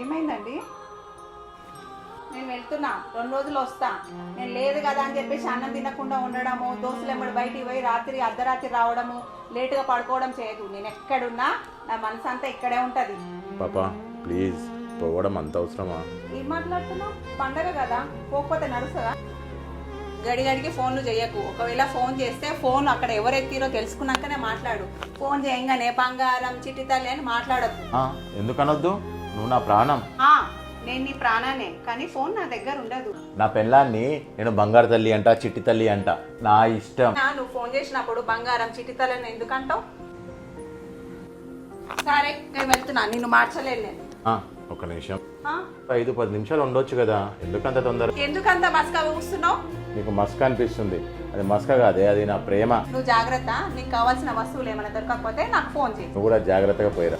ఏమైందండి? నేను వెళ్తున్నా, 2 రోజులు వస్తా. నేను లేదు కదా అని చెప్పేసి అన్నం తినకుండా ఉండడము, దోస్తులు ఎమ్మడి బయటికి పోయి రాత్రి అర్ధరాత్రి రావడము, లేటుగా పడుకోవడం చేయదు. నేను ఎక్కడున్నా నా మనసు అంతా ఇక్కడే ఉంటుంది. పాపా ప్లీజ్, పోవడం అంత అవసరమా? ఏం మాట్లాడుతున్నావు? పండగ కదా, పోకపోతే నడుస్తుందా? గడిగడికి ఫోన్లు చేయకు. ఒకవేళ ఫోన్ చేస్తే ఫోన్ అక్కడ ఎవరు ఎత్తిరో తెలుసుకున్నాకనే మాట్లాడు. ఫోన్ చేయంగానే బంగారం చిట్టి తల్లి అని మాట్లాడకు. ఎందుకనొద్దు? నువ్వు నా ప్రాణం. నేను నీ ప్రాణానే, కానీ ఫోన్ నా దగ్గర ఉండదు. నా పెళ్ళాన్ని నేను బంగారు తల్లి అంట, చిట్టి తల్లి అంట, నా ఇష్టం. నువ్వు ఫోన్ చేసినప్పుడు బంగారం చిట్టి తల్లి ఎందుకంటావు? సరే నేను వెళ్తున్నా, నిన్ను మార్చలేదు నేను. ఒక నిమిషం, 5-10 నిమిషాలు ఉండొచ్చు కదా, ఎందుకంత తొందర? ఎందుకంత మస్కా ఊస్తున్నావు? నీకు మస్క అనిపిస్తుంది, అది మస్క కాదే, అది నా ప్రేమ. నువ్వు జాగ్రత్త. నీకు కావాల్సిన వస్తువులు ఏమైనా దొరకకపోతే నాకు ఫోన్ చేయి. నువ్వు కూడా జాగ్రత్తగా పోయిరా.